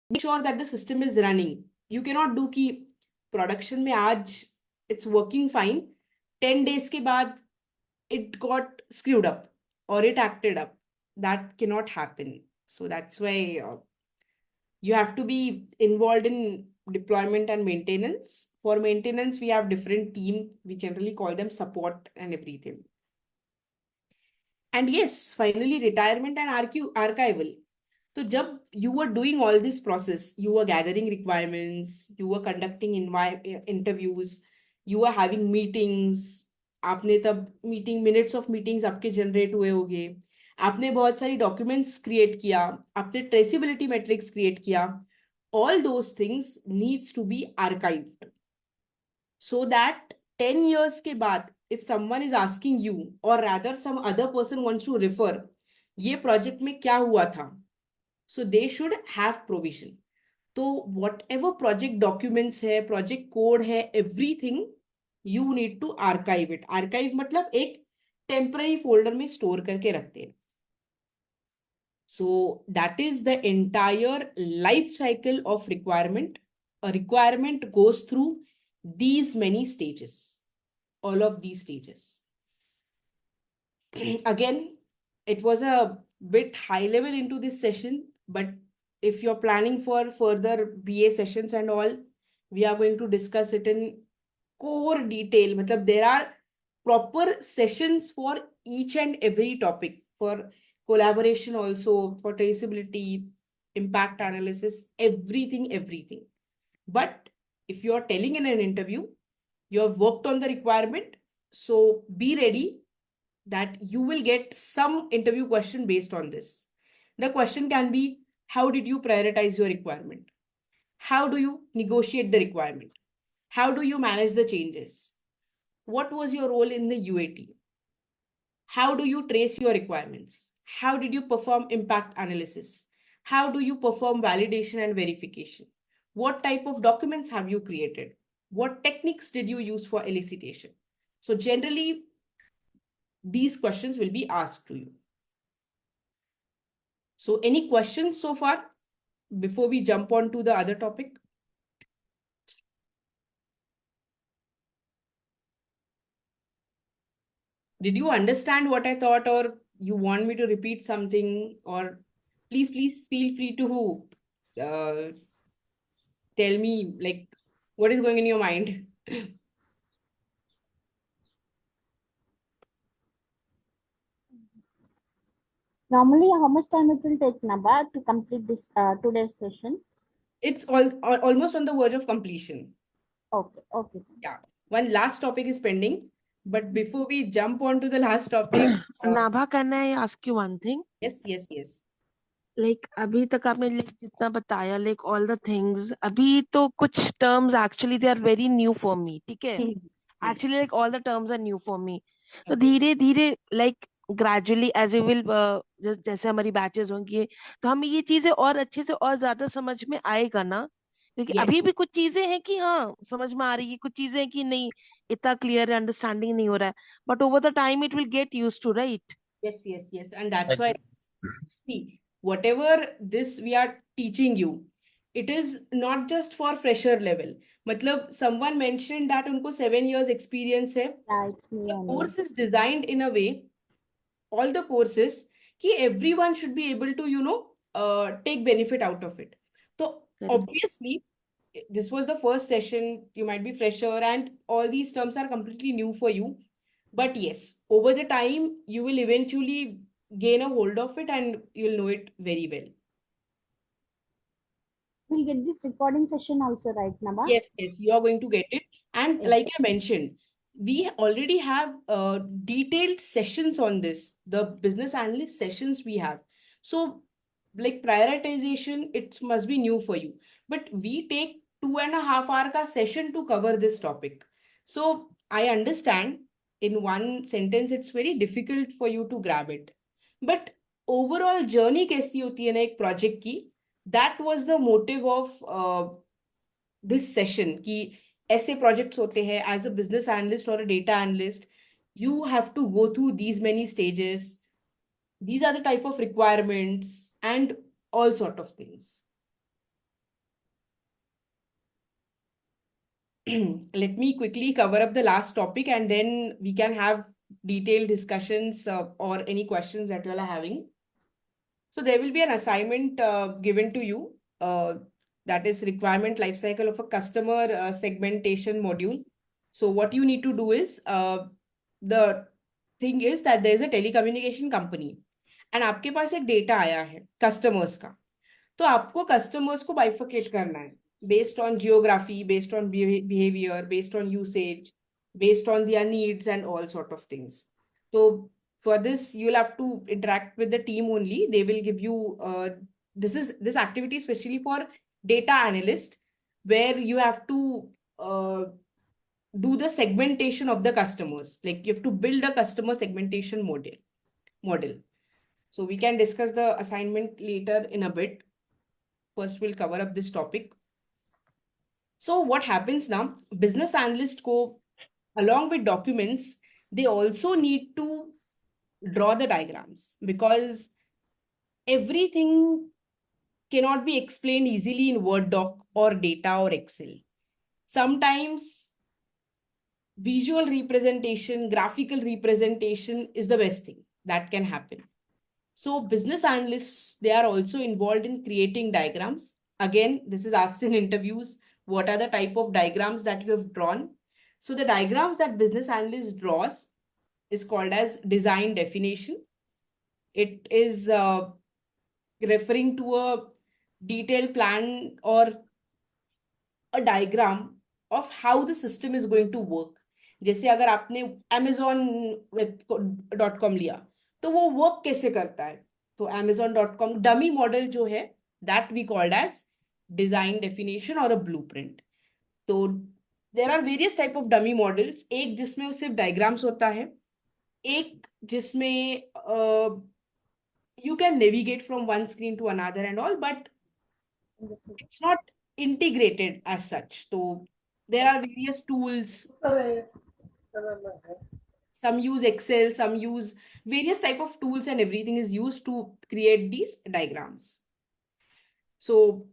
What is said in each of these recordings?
make sure that the system is running. You cannot do कि production में आज it's working fine, 10 days के बाद it got screwed up or it acted up. That cannot happen. So that's why you have to be involved in deployment and maintenance. For maintenance, we have different team. We generally call them support and everything. And yes, finally, retirement and archival. So, jab you were doing all this process, you were gathering requirements, you were conducting interviews, you were having meetings, आपने तब meeting minutes of meetings आपके generate हुए होंगे, आपने बहुत सारी documents create किया, आपने ट्रेसिबिलिटी मैट्रिक्स क्रिएट किया. All those things needs to be archived so that 10 years के बाद if someone is asking you or rather some other person wants to refer ये प्रोजेक्ट में क्या हुआ था, so they should have provision. तो whatever project documents है, project code है, everything you need to archive it. Archive मतलब एक temporary folder में store करके रखते हैं. So that is the entire life cycle of requirement. A requirement goes through these many stages, all of these stages. Again, it was a bit high level into this session, but if you're planning for further BA sessions and all, we are going to discuss it in core detail. Matlab, there are proper sessions for each and every topic, for collaboration also, for traceability, impact analysis, everything. But if you're telling in an interview, you have worked on the requirement, so be ready that you will get some interview question based on this. The question can be, how did you prioritize your requirement? How do you negotiate the requirement? How do you manage the changes? What was your role in the UAT? How do you trace your requirements? How did you perform impact analysis? How do you perform validation and verification? What type of documents have you created? What techniques did you use for elicitation? So generally, these questions will be asked to you. So any questions so far before we jump on to the other topic? Did you understand what I thought, or you want me to repeat something? Or please feel free to tell me like what is going in your mind. Normally, how much time it will take, Nabha, to complete this today's session? It's almost on the verge of completion. Okay. Yeah, one last topic is pending, but before we jump on to the last topic, Nabha, can I ask you one thing? yes. Like अभी तक आपने like जितना बताया like all the things, अभी तो कुछ terms actually they are very new for me, ठीक है? Actually like all the terms are new for me. तो धीरे धीरे like gradually as we will जैसे हमारी batches होंगी तो हम ये चीजें और अच्छे से और ज्यादा समझ में आएगा ना, क्योंकि Yes. अभी भी कुछ चीजें हैं कि हाँ समझ में आ रही है, कुछ चीजें हैं कि नहीं इतना क्लियर अंडरस्टैंडिंग नहीं हो रहा है, but over the time it will get used to, right? Yes, and that's why see, whatever this we are teaching you, it is not just for fresher level. मतलब someone mentioned that उनको 7 years experience है. Yeah, it's me The only. course is designed in a way, all the courses, कि everyone should be able to take benefit out of it. So obviously, this was the first session, you might be fresher and all these terms are completely new for you. But yes, over the time, you will eventually gain a hold of it and you'll know it very well. We'll get this recording session also, right, Nabha? Yes, you are going to get it. And like I mentioned, we already have detailed sessions on this, the business analyst sessions we have. So like prioritization, it must be new for you. But we take 2.5 hour ka session to cover this topic. So I understand in one sentence, it's very difficult for you to grab it. But overall journey कैसी होती है ना एक project की, that was the motive of this session कि ऐसे projects होते हैं as a business analyst or a data analyst, you have to go through these many stages. These are the type of requirements and all sort of things. let me quickly cover up the last topic and then we can have detailed discussions or any questions that you all are having. So there will be an assignment given to you, that is requirement lifecycle of a customer segmentation module. So what you need to do is, the thing is that there is a telecommunication company and आपके पास एक data आया है customers का. तो आपको customers को bifurcate करना है based on geography, based on behavior, based on usage, based on their needs and all sort of things. So for this, you'll have to interact with the team only. They will give you this activity especially for data analyst, where you have to do the segmentation of the customers. Like you have to build a customer segmentation model. So we can discuss the assignment later in a bit. First, we'll cover up this topic. So what happens now? Business analyst go along with documents, they also need to draw the diagrams because everything cannot be explained easily in Word doc or data or Excel. Sometimes visual representation, graphical representation is the best thing that can happen. So business analysts, they are also involved in creating diagrams. Again, this is asked in interviews. What are the type of diagrams that you have drawn? So the diagrams that business analyst draws is called as design definition. It is referring to a detailed plan or a diagram of how the system is going to work. जैसे अगर आपने amazon.com लिया तो वो work कैसे करता है. तो amazon.com डमी मॉडल जो है that we called as design definition or a blueprint. तो there are various type of dummy models. एक जिसमें सिर्फ diagrams होता है, एक जिसमें you can navigate from one screen to another and all, but it's not integrated as such. So there are various tools. Some use Excel, some use various type of tools, and everything is used to create these diagrams. So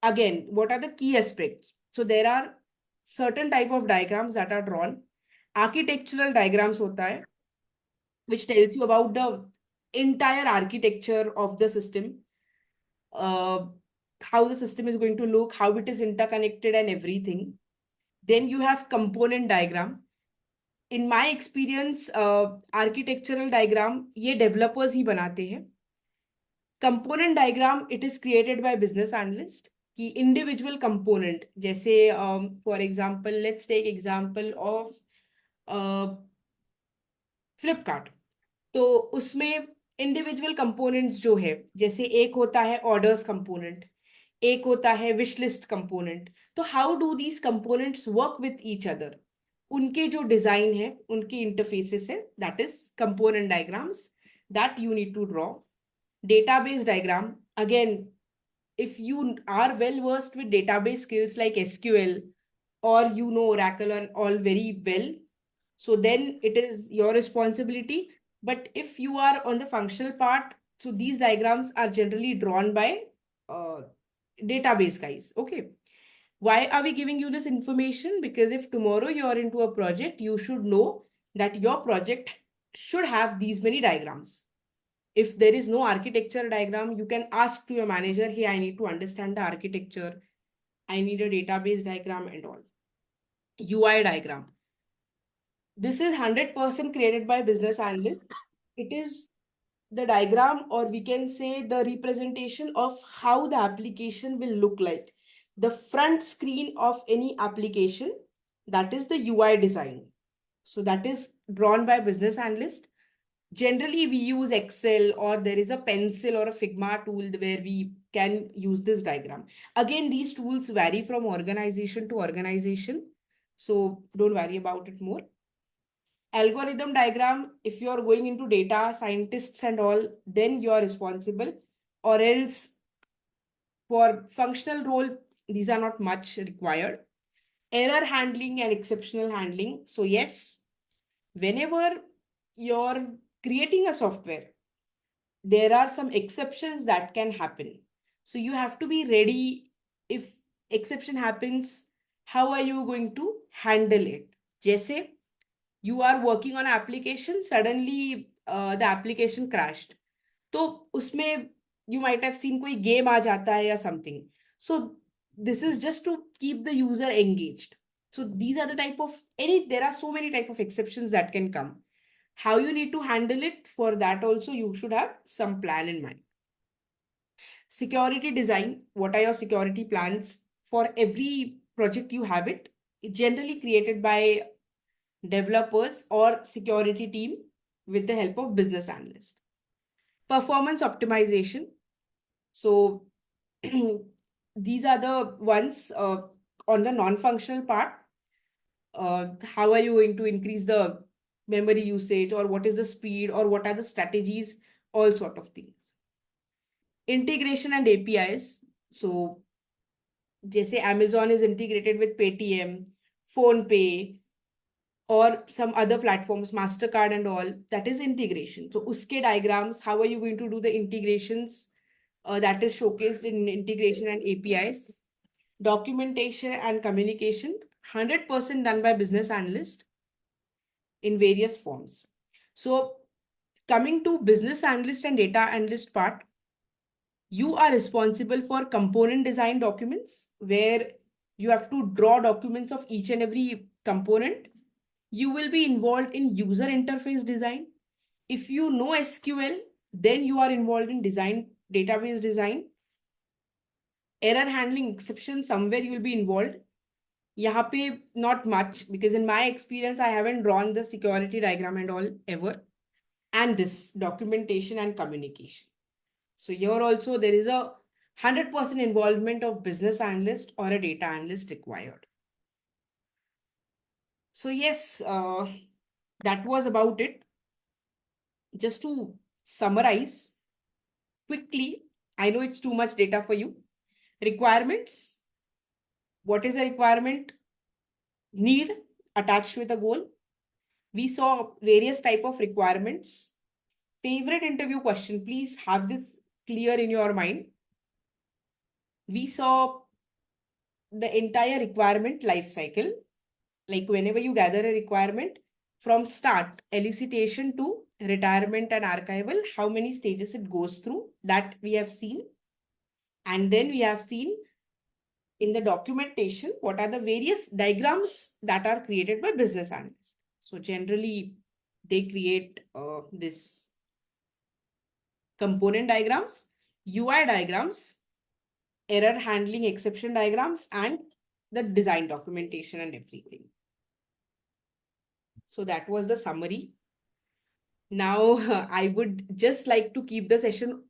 again, what are the key aspects? So there are certain type of diagrams that are drawn. Architectural diagrams hota hai, which tells you about the entire architecture of the system, how the system is going to look, how it is interconnected and everything. Then you have component diagram. In my experience, architectural diagram ये developers ही बनाते हैं. Component diagram, it is created by business analyst. कि individual component, जैसे for example, let's take example of Flipkart. तो उसमें individual components जो है, जैसे एक होता है orders component, एक होता है wish list component. तो how do these components work with each other? उनके जो डिजाइन है, उनके इंटरफेसेस है, that is component diagrams that you need to draw. Database diagram, again, if you are well versed with database skills like SQL or you know Oracle and all very well, so then it is your responsibility. But if you are on the functional part, so these diagrams are generally drawn by database guys. Okay. Why are we giving you this information? Because if tomorrow you're into a project, you should know that your project should have these many diagrams. If there is no architecture diagram, you can ask to your manager, hey, I need to understand the architecture. I need a database diagram and all. UI diagram. This is 100% created by business analyst. It is the diagram, or we can say the representation of how the application will look like. The front screen of any application, that is the UI design. So that is drawn by business analyst. Generally, we use Excel, or there is a pencil or a Figma tool where we can use this diagram. Again, these tools vary from organization to organization, so don't worry about it more. Algorithm diagram, if you are going into data scientists and all, then you are responsible, or else for functional role, these are not much required. Error handling and exceptional handling. So yes, whenever you're creating a software, there are some exceptions that can happen. So you have to be ready. If exception happens, how are you going to handle it? जैसे you are working on an application, suddenly the application crashed. तो उसमें you might have seen कोई game आ जाता है या something. So this is just to keep the user engaged. So these are the type of there are so many type of exceptions that can come. How you need to handle it, for that also you should have some plan in mind. Security design, what are your security plans? For every project you have it, it's generally created by developers or security team with the help of business analyst. Performance optimization. So these are the ones on the non-functional part. How are you going to increase the memory usage, or what is the speed, or what are the strategies, all sort of things. Integration and APIs. So जैसे Amazon is integrated with Paytm, PhonePe, or some other platforms, Mastercard and all, that is integration. So uske diagrams, how are you going to do the integrations? That is showcased in integration and APIs. Documentation and communication, 100% done by business analyst in various forms. So coming to business analyst and data analyst part, you are responsible for component design documents, where you have to draw documents of each and every component. You will be involved in user interface design. If you know SQL, then you are involved in design, database design. Error handling, exception, somewhere you will be involved. Yahan pe not much, because in my experience, I haven't drawn the security diagram and all ever. And this documentation and communication. So here also there is a 100% involvement of business analyst or a data analyst required. So yes, that was about it. Just to summarize quickly, I know it's too much data for you. Requirements. What is a requirement? Need attached with a goal. We saw various type of requirements. Favorite interview question, please have this clear in your mind. We saw the entire requirement life cycle. Like whenever you gather a requirement, from start, elicitation to retirement and archival, how many stages it goes through, that we have seen. And then we have seen in the documentation, what are the various diagrams that are created by business analysts. So generally, they create this component diagrams, UI diagrams, error handling exception diagrams, and the design documentation and everything. So that was the summary. Now, I would just like to keep the session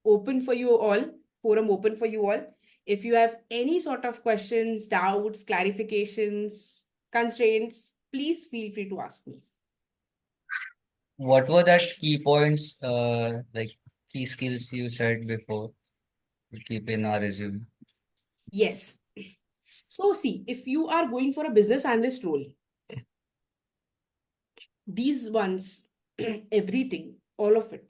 open for you all, forum open for you all. If you have any sort of questions, doubts, clarifications, constraints, please feel free to ask me. What were that key points, like key skills you said before to keep in our resume? Yes. So see, if you are going for a business analyst role, these ones, everything, all of it.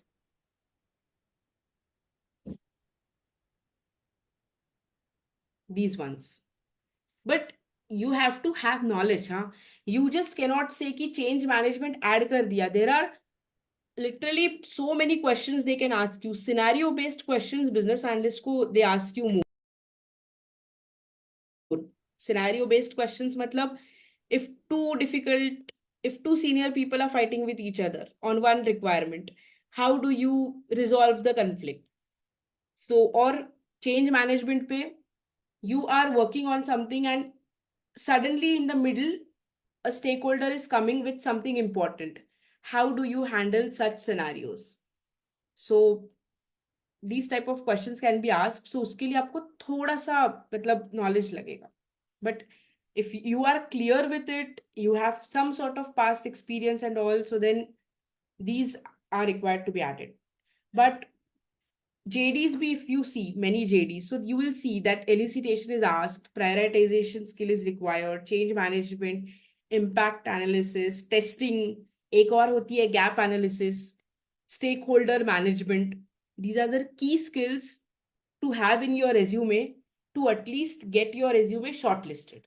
These ones. But you have to have knowledge, huh? You just cannot say ki change management add kar diya. There are literally so many questions they can ask you. Scenario based questions, business analyst ko they ask you more. Scenario based questions matlab, if two senior people are fighting with each other on one requirement, how do you resolve the conflict? So, or change management pe, you are working on something and suddenly in the middle, a stakeholder is coming with something important. How do you handle such scenarios? So these type of questions can be asked. So उसके लिए आपको थोड़ा सा मतलब knowledge लगेगा. But if you are clear with it, you have some sort of past experience and all, so then these are required to be added. But JDs be, if you see many JDs, so you will see that elicitation is asked, prioritization skill is required, change management, impact analysis, testing, एक और होती है gap analysis, stakeholder management. These are the key skills to have in your resume to at least get your resume shortlisted.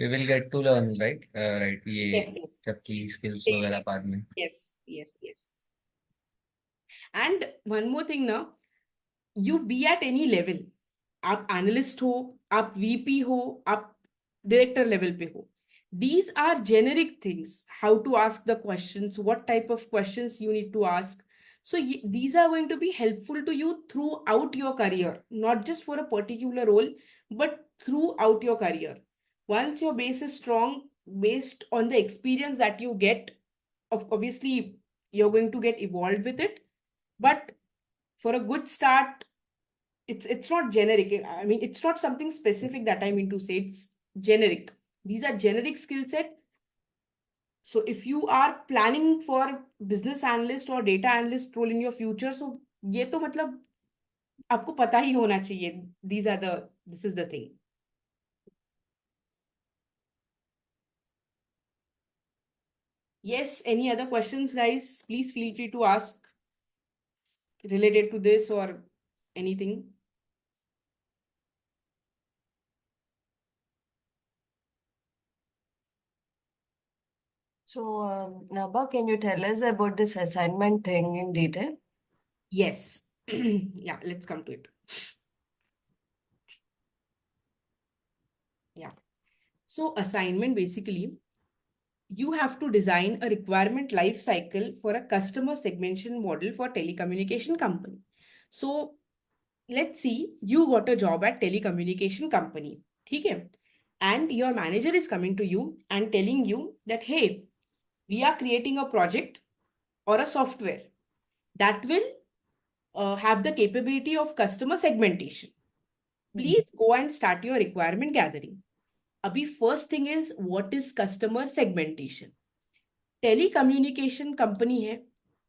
We will get to learn, right? Right, ये Yes, yes, yes, सबकी yes. skills वगैरह बाद में. Yes, yes, yes. And one more thing now, you be at any level. आप analyst हो, आप VP हो, आप डायरेक्टर लेवल पे हो. These are generic things. How to ask the questions, what type of questions you need to ask. So these are going to be helpful to you throughout your career, not just for a particular role, but throughout your career. Once your base is strong, based on the experience that you get, obviously you're going to get evolved with it. But for a good start, it's not generic. I mean, it's not something specific that I mean to say. It's generic. These are generic skill set. So if you are planning for business analyst or data analyst role in your future, so ये तो मतलब आपको पता ही होना चाहिए. This is the thing. Yes, any other questions, guys? Please feel free to ask related to this or anything. So, Nabha, can you tell us about this assignment thing in detail? Yes. Yeah, let's come to it. Yeah. So assignment, basically, you have to design a requirement life cycle for a customer segmentation model for telecommunication company. So let's see, you got a job at telecommunication company. Okay? And your manager is coming to you and telling you that, hey, we are creating a project or a software that will have the capability of customer segmentation. Please go and start your requirement gathering. Abhi, first thing is, what is customer segmentation? Telecommunication company hai,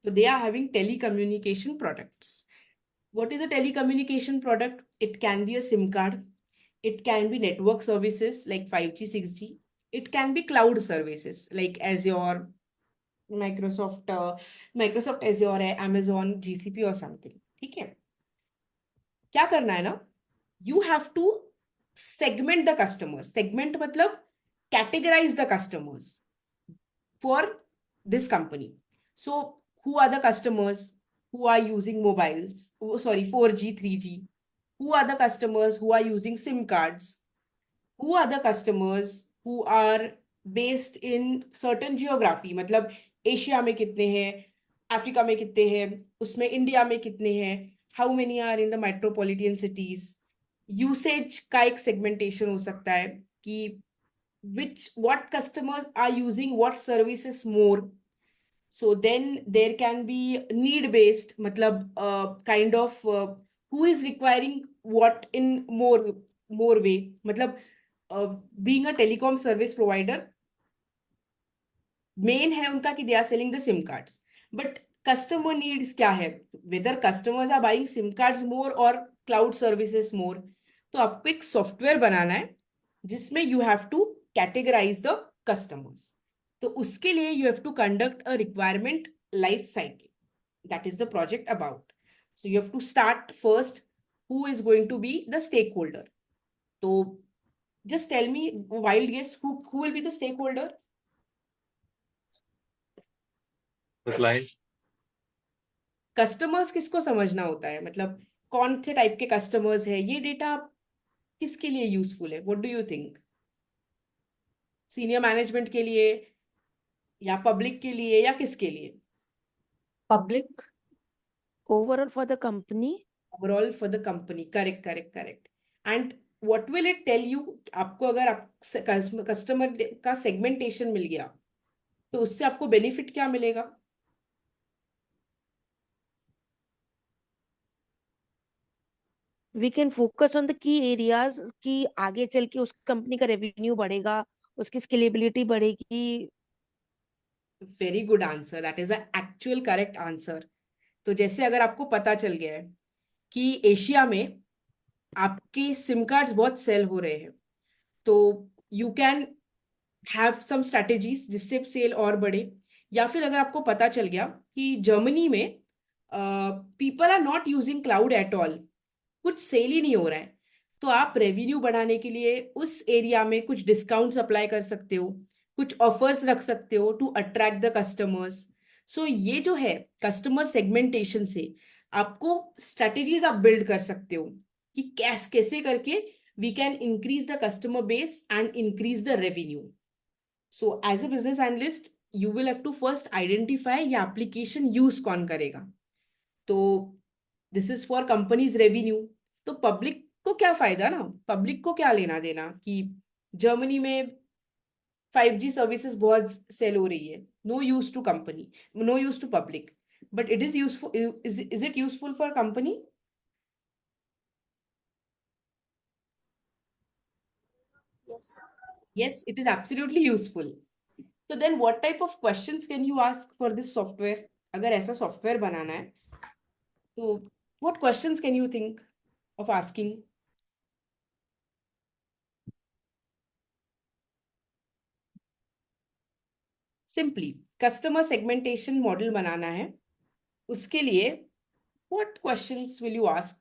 so they are having telecommunication products. What is a telecommunication product? It can be a SIM card. It can be network services like 5G, 6G. It can be cloud services like Azure, Microsoft Azure है, Amazon GCP or something. ठीक है? क्या करना है ना? You have to segment the customers. Segment मतलब categorize the customers for this company. So who are the customers who are using mobiles? Oh, sorry, 4G, 3G. Who are the customers who are using SIM cards? Who are the customers who are based in certain geography? मतलब Asia में कितने हैं, Africa में कितने हैं, उसमें India में कितने हैं, how many are in the metropolitan cities. Usage का एक सेगमेंटेशन हो सकता है कि what customers are using what services more. So then there can be need based, matlab kind of who is requiring what in more way. Matlab being a telecom service provider, main है उनका कि they are selling the SIM cards. But customer needs क्या है? Whether customers are buying SIM cards more or cloud services more. तो आपको एक software बनाना है जिसमें you have to categorize the customers. तो उसके लिए you have to conduct a requirement life cycle. That is the project about. So you have to start first who is going to be the stakeholder. So just tell me, wild guess, who will be the stakeholder? The client. Customers किसको समझना होता है, मतलब कौन से type के customers है, ये डेटा किसके लिए यूजफुल है? What do you think? Senior management के लिए या पब्लिक के लिए या किसके लिए? Public? Overall for the company. Overall for the company. Correct correct correct. And what will it tell you? आपको अगर आप कस्टमर का सेगमेंटेशन मिल गया तो उससे आपको बेनिफिट क्या मिलेगा? We can focus on the key areas कि आगे चल के उस कंपनी का रेवेन्यू बढ़ेगा, उसकी स्केलेबिलिटी बढ़ेगी. Very good answer. That is the actual correct answer. तो जैसे अगर आपको पता चल गया है कि एशिया में आपके सिम कार्ड्स बहुत सेल हो रहे हैं, तो you can have some strategies जिससे सेल और बढ़े. या फिर अगर आपको पता चल गया कि जर्मनी में people are not using cloud at all, कुछ सेल ही नहीं हो रहा है, तो आप रेवेन्यू बढ़ाने के लिए उस एरिया में कुछ डिस्काउंट्स अप्लाई कर सकते हो, कुछ ऑफर्स रख सकते हो टू अट्रैक्ट द कस्टमर्स. सो ये जो है कस्टमर सेगमेंटेशन से आपको स्ट्रेटेजीज आप बिल्ड कर सकते हो कि कैसे करके we can increase the customer base and increase the revenue. So as a business analyst you will have to first identify ये एप्लीकेशन यूज कौन करेगा. तो this is for companies revenue. तो पब्लिक को क्या फायदा ना, पब्लिक को क्या लेना देना कि जर्मनी में 5G सर्विसेज बहुत सेल हो रही है. No use to company, no use to public, but it is useful. Is it useful for company? Yes. Yes, it is absolutely useful. So then what type of questions can you ask for this software? अगर ऐसा software बनाना है तो what questions can you think of asking? Simply customer segmentation model बनाना है. उसके लिए what questions will you ask?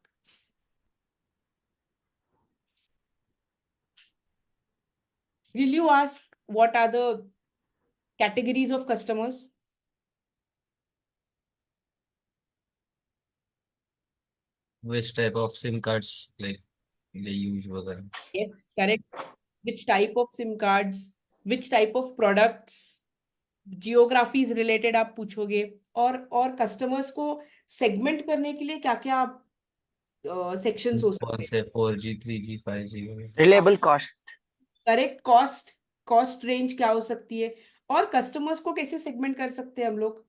Will you ask what are the categories of customers? Which type of SIM cards like they use वगैरह. Yes, correct. Which type of SIM cards, which type of products, geographies related आप पूछोगे. और customers को segment करने के लिए क्या क्या सेक्शंस हो कौन सकते से 4G 3G 5G वगैरह. Reliable cost. हैं. करेक्ट. कॉस्ट रेंज क्या हो सकती है, और कस्टमर्स को कैसे सेगमेंट कर सकते हैं हम लोग.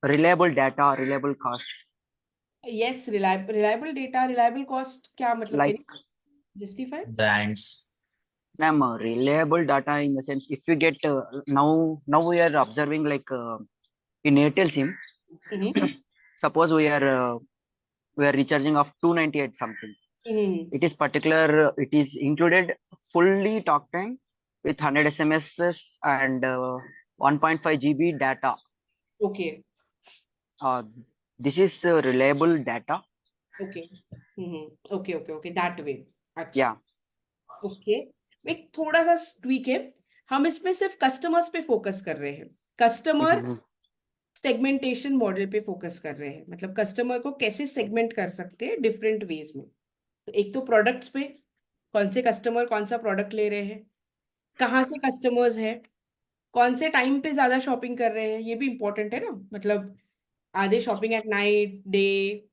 Reliable data, reliable cost. Yes, reliable data, reliable cost. क्या मतलब, Like, can justify? Brands. ma'am, reliable data in the sense if we get now we are observing like in Airtel SIM, suppose we are recharging of 298 something. It is particular. It is included fully talk time with 100 SMSs and 1.5 GB data. Okay This is reliable data. Okay okay okay okay that way. अच्छा. Yeah. Okay. एक थोड़ा सा tweak है. हम इसमें सिर्फ customers पे focus कर रहे हैं, कस्टमर सेगमेंटेशन मॉडल पे फोकस कर रहे हैं. मतलब कस्टमर को कैसे सेगमेंट कर सकते हैं डिफरेंट वेज में. तो एक तो प्रोडक्ट्स पे, कौन से कस्टमर कौन सा प्रोडक्ट ले रहे हैं, कहाँ से कस्टमर्स है, कौन से टाइम पे ज्यादा शॉपिंग कर रहे हैं, ये भी इंपॉर्टेंट है ना. मतलब आधे शॉपिंग एट नाइट, डे,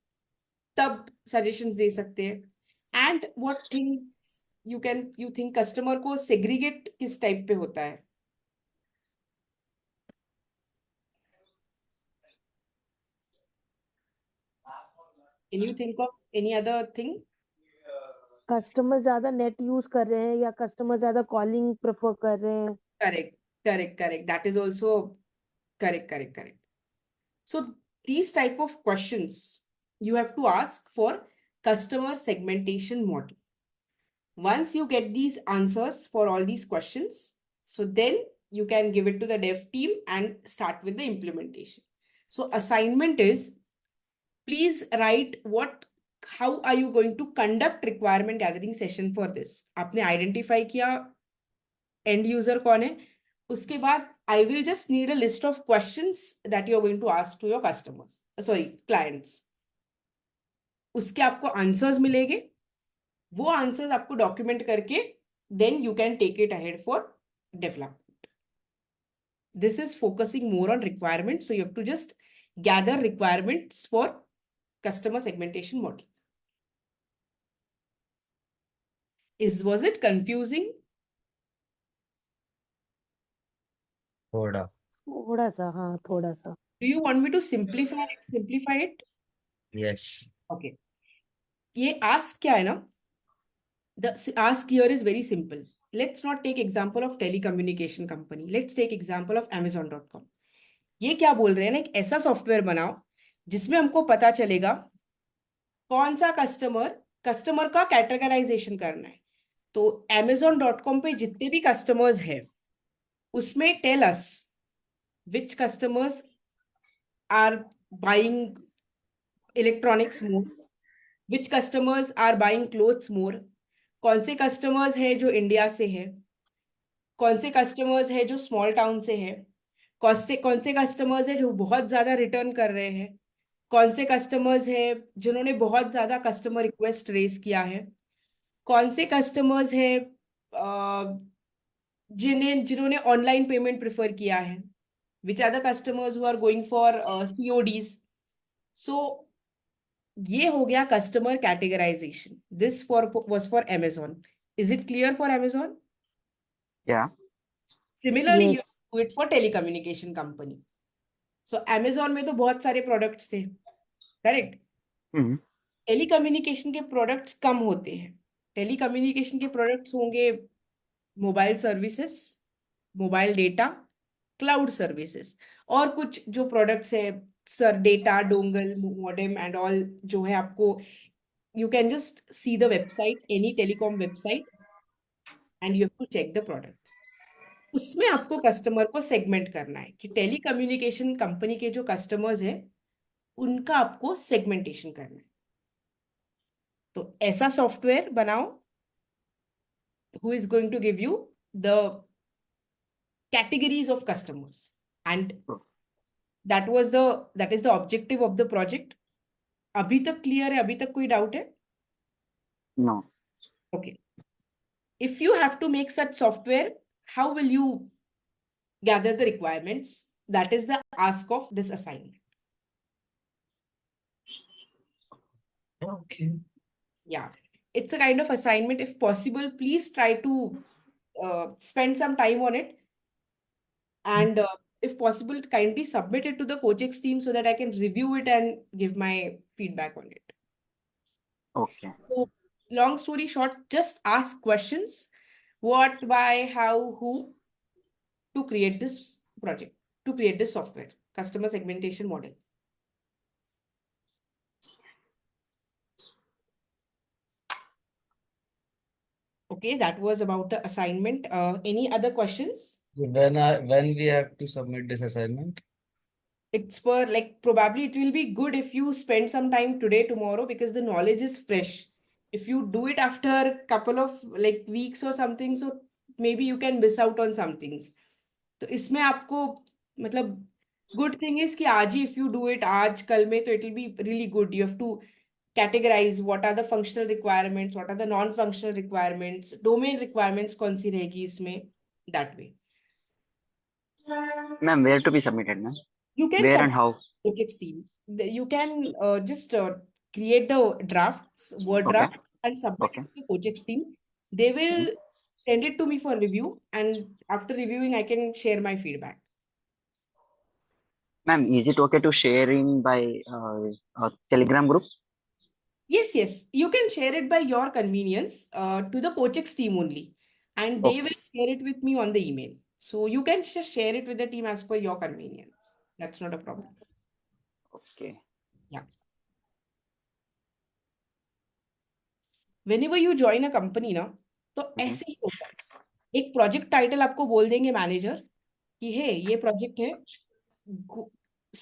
तब सजेशंस दे सकते हैं. And what things you think customer को सेग्रीगेट किस टाइप पे होता है. Can you think of any other thing? Customer ज्यादा नेट यूज कर रहे हैं या कस्टमर ज्यादा कॉलिंग प्रेफर कर रहे हैं. Correct. That is also correct. So these type of questions you have to ask for customer segmentation model. Once you get these answers for all these questions, so then you can give it to the dev team and start with the implementation. So assignment is, please write how are you going to conduct requirement gathering session for this. आपने identify किया end user कौन है, उसके बाद I will just need a list of questions that you are going to ask to your customers, clients. उसके आपको answers मिलेंगे, वो आंसर्स आपको डॉक्यूमेंट करके then you can take it ahead for development. This is focusing more on requirements, so you have to just gather requirements for customer segmentation model. Was it confusing? थोड़ा सा, हाँ थोड़ा सा. Do you want me to simplify it? Yes. Okay. ये ask क्या है ना? The ask here is very simple. Let's not take example of telecommunication company. Let's take example of Amazon.com. ये क्या बोल रहे हैं ना, एक ऐसा सॉफ्टवेयर बनाओ जिसमें हमको पता चलेगा कौन सा कस्टमर का कैटेगराइजेशन करना है. तो Amazon.com पे जितने भी कस्टमर्स हैं उसमें tell us which customers are buying electronics more, which customers are buying clothes more, कौन से कस्टमर्स है जो इंडिया से है, कौन से कस्टमर्स है जो स्मॉल टाउन से है, कौन से कस्टमर्स है जो बहुत ज्यादा रिटर्न कर रहे हैं, कौन से कस्टमर्स है जिन्होंने बहुत ज्यादा कस्टमर रिक्वेस्ट रेज किया है, कौन से कस्टमर्स है जिन्होंने ऑनलाइन पेमेंट प्रेफर किया है, which are the customers who are going for CODs. So ये हो गया customer categorisation. This for was for Amazon. Is it clear for Amazon? Yeah. Similarly, you Yes. do it for telecommunication company. So Amazon में तो बहुत सारे products थे, correct. Mm-hmm. Telecommunication के products कम होते हैं. टेलीकम्युनिकेशन के प्रोडक्ट्स होंगे mobile services, mobile data, cloud services, और कुछ जो प्रोडक्ट्स है sir, data, dongle, modem and all, जो है आपको, you can just see the website, any telecom website, and you have to check the products. उसमें आपको कस्टमर को सेगमेंट करना है कि टेलीकम्युनिकेशन कंपनी के जो कस्टमर्स हैं उनका आपको सेगमेंटेशन करना है. तो ऐसा सॉफ्टवेयर बनाओ who is going to give you the categories of customers, and that is the objective of the project. अभी तक क्लियर है? अभी तक कोई डाउट है? No. Okay. If you have to make such software, how will you gather the requirements? That is the ask of this assignment. Okay. Yeah, it's a kind of assignment. If possible, please try to spend some time on it, and if possible, kindly submit it to the CoachX team so that I can review it and give my feedback on it. Okay. So, long story short, just ask questions: what, why, how, who, to create this project, to create this software, customer segmentation model. Okay, that was about the assignment. Any other questions? When we have to submit this assignment? It's for, like, probably it will be good if you spend some time today, tomorrow, because the knowledge is fresh. If you do it after a couple of like weeks or something, so maybe you can miss out on some things. तो इसमें आपको, मतलब, good thing is कि आज ही if you do it आज कल में, तो it will be really good. You have to categorize what are the functional requirements, what are the non-functional requirements, domain requirements कौन सी रहेगी इसमें, that way. Ma'am, where to be submitted, ma'am? You can Where and submit how? Project team. You can just create the drafts, Word Okay. draft, and submit Okay. it to the project team. They will send it to me for review, and after reviewing, I can share my feedback. Ma'am, is it okay to sharing by Telegram group? Yes, yes. You can share it by your convenience to the CoachX team only, and they Okay. will share it with me on the email. So you can just share it with the team as per your convenience. That's not a problem. Okay. Whenever you join a company ना, तो ऐसे ही होता है. एक project title आपको बोल देंगे manager कि हे ये प्रोजेक्ट है,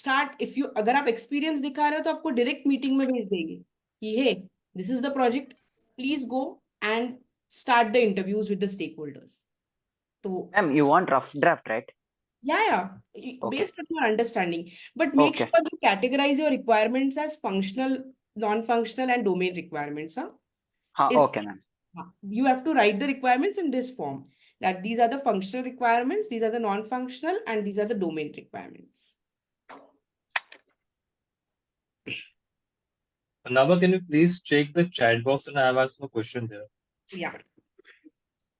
स्टार्ट. इफ यू, अगर आप एक्सपीरियंस दिखा रहे हो तो आपको डायरेक्ट मीटिंग में भेज देंगे कि hey this is the project, please go and start the interviews with the stakeholders. So, Ma'am, you want rough draft, right? yeah, Okay. based on your understanding, but make Okay. sure you categorize your requirements as functional, non-functional, and domain requirements. Okay, ma'am. You have to write the requirements in this form, that these are the functional requirements, these are the non-functional, and these are the domain requirements. Nava, can you please check the chat box, and I have asked a question there. Yeah.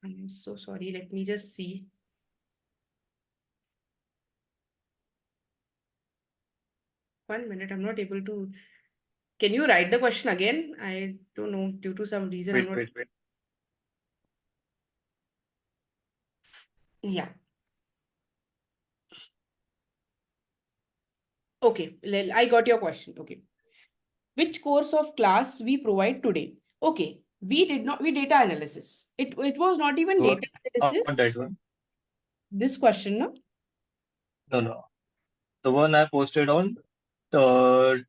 I'm so sorry. Let me just see. One minute. I'm not able to. Can you write the question again? I don't know. Due to some reason, I'm not. Wait. Yeah. Okay. I got your question. Okay. Which course of class we provide today? Okay. We data analysis. It was not even What? data analysis. Not that one. This question, no? No. The one I posted on 10/4.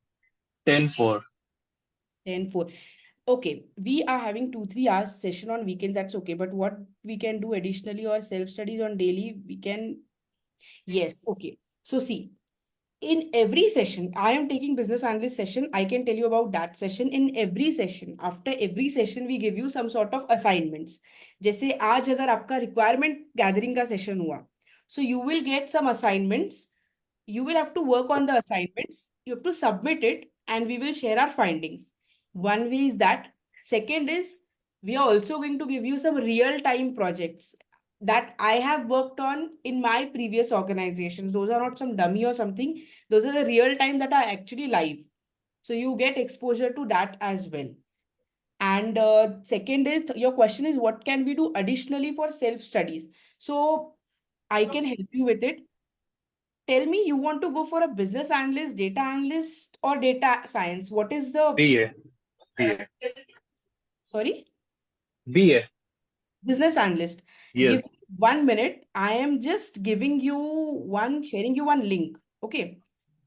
10-4. okay, we are having 2-3 hours session on weekends, that's okay. But what we can do additionally or self-studies on daily, we can, yes, okay. So see, in every session, I am taking business analyst session. I can tell you about that session. In every session, after every session, we give you some sort of assignments. जैसे आज अगर आपका requirement gathering का session हुआ, so you will get some assignments. You will have to work on the assignments. You have to submit it, and we will share our findings. One way is that. Second is we are also going to give you some real-time projects that I have worked on in my previous organizations. Those are not some dummy or something. Those are the real time that are actually live. So you get exposure to that as well. And second is your question is what can we do additionally for self-studies? So I can help you with it. Tell me, you want to go for a business analyst, data analyst, or data science? What is the BA. sorry? BA. Business analyst. Yes. Give me 1 minute. I am just giving you sharing you one link. Okay.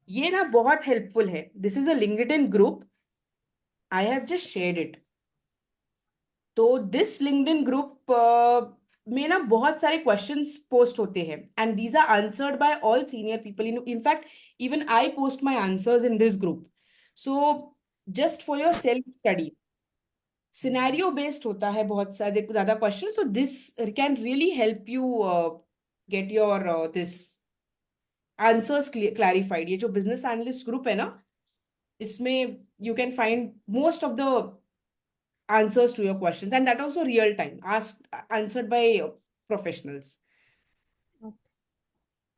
ये ना बहुत helpful है. This is a LinkedIn group. I have just shared it. तो this LinkedIn group में ना बहुत सारे questions post होते हैं and these are answered by all senior people. In fact, even I post my answers in this group. So just for your self study. Scenario based होता है बहुत ज़्यादा question. So this can really help you get your this answers clarified. ये जो business analyst group है ना, इसमें you can find most of the answers to your questions, and that also real time answered by professionals.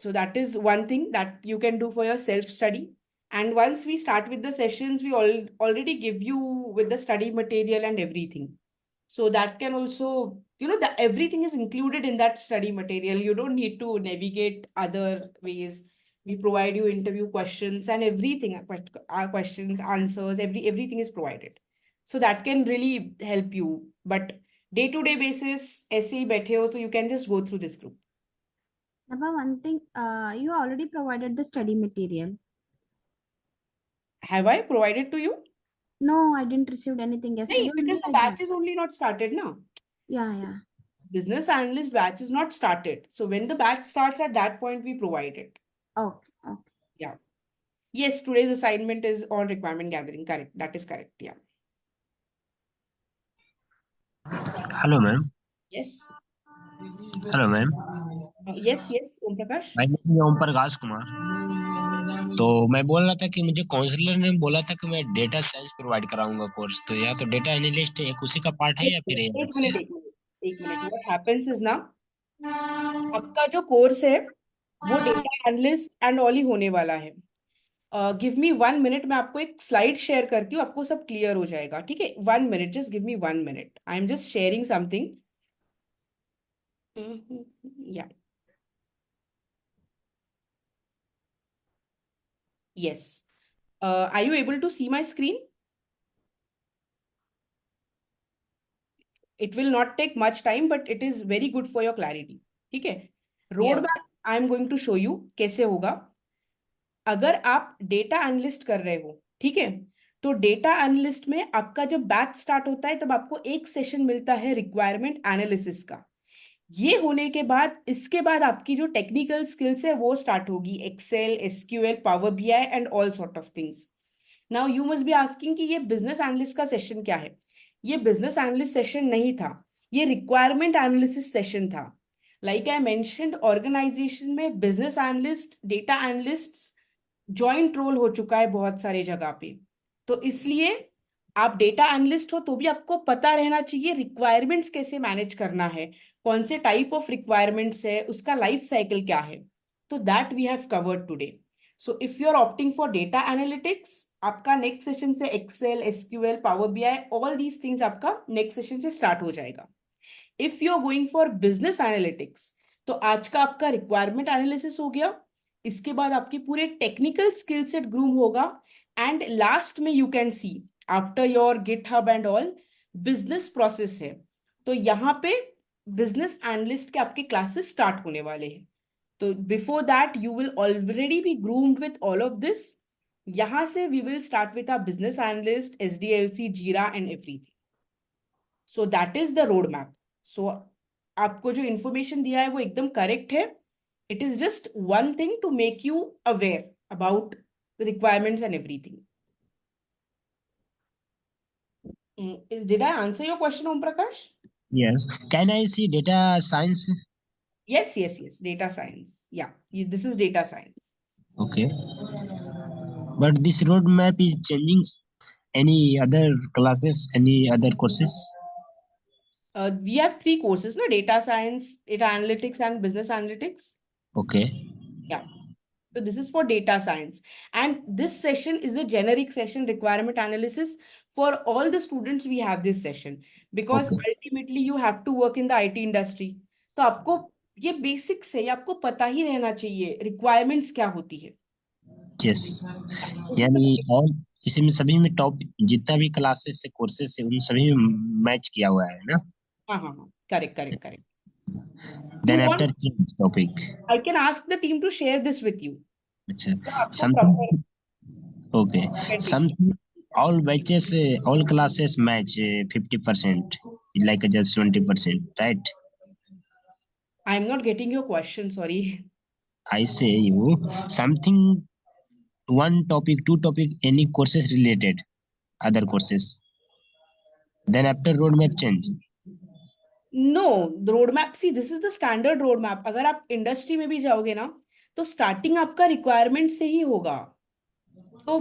So that is one thing that you can do for your self study. And once we start with the sessions, we already give you with the study material and everything. So that can also, everything is included in that study material. You don't need to navigate other ways. We provide you interview questions and everything, our questions, answers, everything is provided. So that can really help you. But day-to-day basis, ऐसे ही बैठे हो, so you can just go through this group. Nabha, one thing, you already provided the study material. Have I provided to you? No, I didn't receive anything yesterday. No, because the batch is only not started now. Yeah. Business analyst batch is not started. So when the batch starts, at that point we provide it. Okay. Yeah. Yes, today's assignment is on requirement gathering. Correct. That is correct. Yeah. Hello, ma'am. Yes. Hello, ma'am. Yes, Om Prakash. My name is Om Prakash Kumar. तो मैं बोल रहा था कि मुझे counsellor ने बोला था कि मैं डेटा साइंस प्रोवाइड कराऊंगा कोर्स. तो या तो डेटा एनालिस्ट एक उसी का पार्ट है या फिर एक मिनट. What happens is ना, आपका जो कोर्स है वो data analyst and all he होने वाला है. Give me 1 minute. मैं आपको एक स्लाइड शेयर करती हूँ, आपको सब क्लियर हो जाएगा. ठीक है, 1 minute. Just give me 1 minute. I am just sharing something. या yes. Are you able to see my screen? It will not take much time, but it is very good for your clarity. ठीक है. Road map I am going to show you कैसे होगा. अगर आप data analyst कर रहे हो, ठीक है, तो डेटा एनालिस्ट में आपका जब बैच स्टार्ट होता है तब आपको एक सेशन मिलता है रिक्वायरमेंट एनालिसिस का. ये होने के बाद इसके बाद आपकी जो टेक्निकल स्किल्स है वो स्टार्ट होगी. Excel, SQL, power BI and all sort of things. Now you must be asking कि ये बिजनेस एनालिस्ट का सेशन क्या है. ये बिजनेस एनालिस्ट सेशन नहीं था, ये रिक्वायरमेंट एनालिसिस सेशन था. लाइक आई मेंशन्ड, ऑर्गेनाइजेशन में business analyst, data analyst joint role हो चुका है बहुत सारे जगह पे. तो इसलिए आप डेटा एनालिस्ट हो तो भी आपको पता रहना चाहिए रिक्वायरमेंट्स कैसे मैनेज करना है, कौन से टाइप ऑफ रिक्वायरमेंट्स है, उसका लाइफ साइकिल क्या है. तो that we have covered today. So if you are opting for data analytics, आपका नेक्स्ट सेशन से Excel, SQL, power BI, all these things आपका नेक्स्ट सेशन से स्टार्ट हो जाएगा. If you are going for business analytics, तो आज का आपका रिक्वायरमेंट एनालिसिस हो गया. इसके बाद आपकी पूरे टेक्निकल स्किल सेट ग्रूम होगा. एंड लास्ट में you can see after your GitHub and all business process है. तो यहाँ पे बिजनेस एनालिस्ट के आपके क्लासेस स्टार्ट होने वाले हैं. तो before that you will already be groomed with all of this. यहाँ से we will start with our business analyst, SDLC, Jira and everything. So that is the roadmap. So आपको जो information दिया है वो एकदम correct है. It is just one thing to make you aware about the requirements and everything. Did I answer your question, Om Prakash? Yes. Can I see data science? Yes. Data science. Yeah, this is data science. Okay. But this roadmap is changing. Any other classes? Any other courses? We have 3 courses, no? Data science, data analytics, and business analytics. Okay. Yeah. So this is for data science. And this session is the generic session, requirement analysis. For all the students, we have this session. Because Okay. ultimately, you have to work in the IT industry. तो आपको ये basics है, ये आपको पता ही रहना चाहिए, requirements क्या होती है. Yes. So this is यानी the- और इसमें सभी में टॉप जितना भी क्लासेस से कोर्सेस है उन सभी में मैच किया हुआ है ना. हाँ. Correct. Then You after want, change topic. I can ask the team to share this with you. अच्छा. तो आपको Something. proper Okay. Something. All batches, all classes match 50%, like just 20%, right? I'm not getting your question, sorry. I say you something, one topic, two topic, any courses related, other courses. Then after roadmap change. No, the roadmap, see, this is the standard roadmap. अगर आप industry में भी जाओगे ना तो starting आपका requirement से ही होगा. तो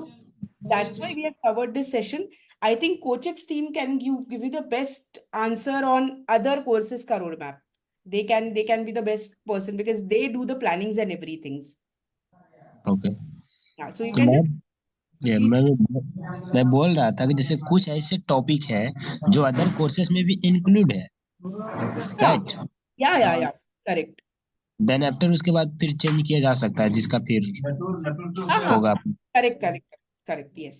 that's why we have covered this session. I think Coach's team can give you the best answer on other courses का roadmap. They can be the best person because they do the plannings and everything. Okay. Yeah, so you तो can just ये मैं बोल रहा था कि जैसे कुछ ऐसे टॉपिक है जो अदर कोर्सेज में भी इंक्लूड है, right? yeah, correct. Then after उसके बाद फिर चेंज किया जा सकता है जिसका फिर होगा. correct, yes.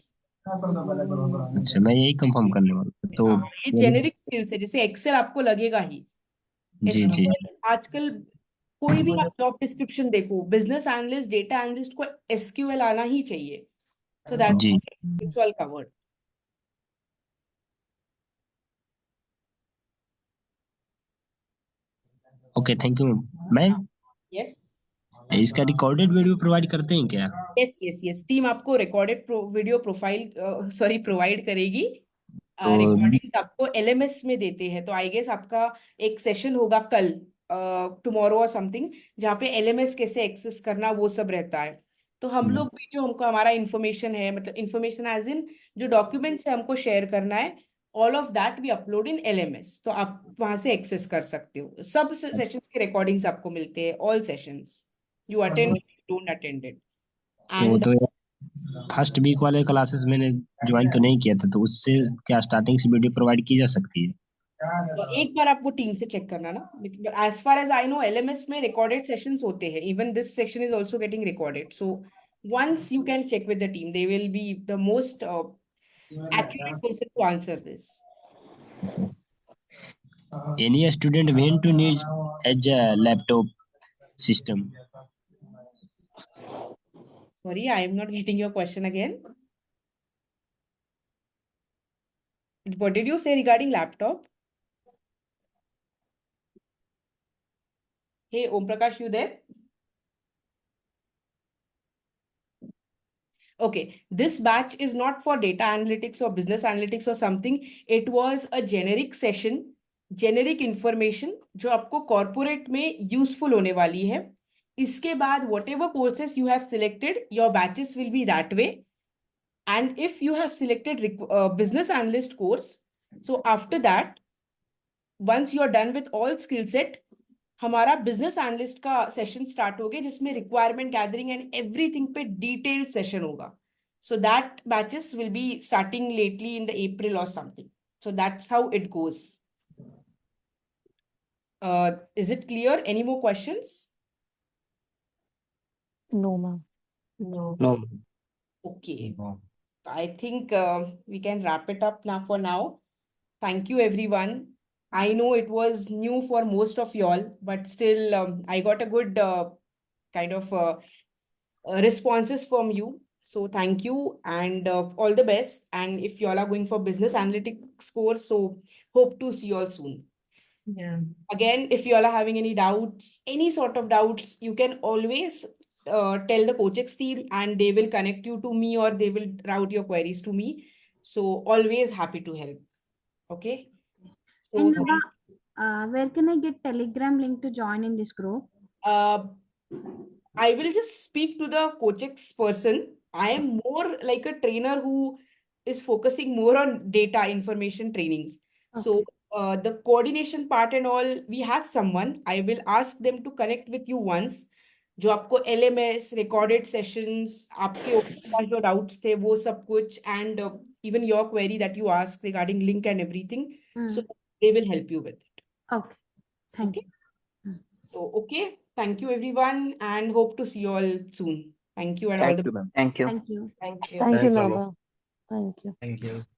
अच्छा, मैं यही कंफर्म करने वाला था. तो ये जेनेरिक स्किल्स है, जैसे एक्सेल आपको लगेगा ही. जी. SQL आजकल कोई भी आप जॉब डिस्क्रिप्शन देखो, बिजनेस एनालिस्ट, डेटा एनालिस्ट को SQL आना ही चाहिए. सो दैट्स जी. It's all covered. Okay, thank you ma'am. Yes इसका रिकॉर्डेड वीडियो प्रोवाइड करते हैं क्या? यस टीम आपको रिकॉर्डेड वीडियो प्रोफाइल प्रोवाइड करेगी. तो रिकॉर्डिंग्स आपको LMS में देते हैं. तो आई गेस आपका एक सेशन होगा कल, टुमारो और समथिंग, जहाँ पे LMS कैसे एक्सेस करना वो सब रहता है. तो हम लोग भी जो हमको हमारा इंफॉर्मेशन है, मतलब इंफॉर्मेशन एज इन जो डॉक्यूमेंट्स है हमको शेयर करना है, all of that we upload in LMS. तो आप वहां से एक्सेस कर सकते हो. सब सेशंस के रिकॉर्डिंग्स आपको मिलते हैं, all sessions. You attend, don't attended. And तो फर्स्ट वीक वाले क्लासेस मैंने ज्वाइन तो नहीं किया था, तो उससे क्या स्टार्टिंग से वीडियो प्रोवाइड की जा सकती है? एक बार आप वो टीम से चेक करना ना. As far as I know LMS में रिकॉर्डेड सेशंस होते हैं. Even this section is also getting recorded. So once you can check with the team, they will be the most accurate person to answer this. Any student want to need as a laptop system? Sorry, I am not getting your question again. What did you say regarding laptop? Hey, Om Prakash, you there? Okay, this batch is not for data analytics or business analytics or something. It was a generic session, generic information जो आपको corporate में useful होने वाली है. इसके बाद whatever courses you have selected, your batches will be that way. And if you have selected business analyst course, so after that, once you are done with all skill set, हमारा business analyst का session start हो गया, जिसमें requirement gathering and everything पे detailed session होगा. So that batches will be starting lately in the April और something. So that's how it goes. Is it clear? Any more questions? No, ma'am. No. Okay. I think we can wrap it up now for now. Thank you, everyone. I know it was new for most of y'all, but still, I got a good kind of responses from you. So thank you and all the best. And if you all are going for business analytics course, so hope to see you all soon. Yeah. Again, if you all are having any doubts, any sort of doubts, you can always tell the Coachex team and they will connect you to me or they will route your queries to me. So always happy to help. Okay. So And Nabha, where can I get Telegram link to join in this group? I will just speak to the Coachex person. I am more like a trainer who is focusing more on data information trainings. So the coordination part and all, we have someone. I will ask them to connect with you once. जो आपको LMS, recorded sessions, आपके पास जो doubts थे वो सब कुछ and even your query that you asked regarding link and everything. So they will help you with it. Okay. Thank Okay. you. So, okay. Thank you, everyone, and hope to see you all soon. Thank you and all Thank the you, ma'am. Thank you. Thank you. Thank you. Thank you, Thanks, Nabha. Nabha. Thank you. Thank you.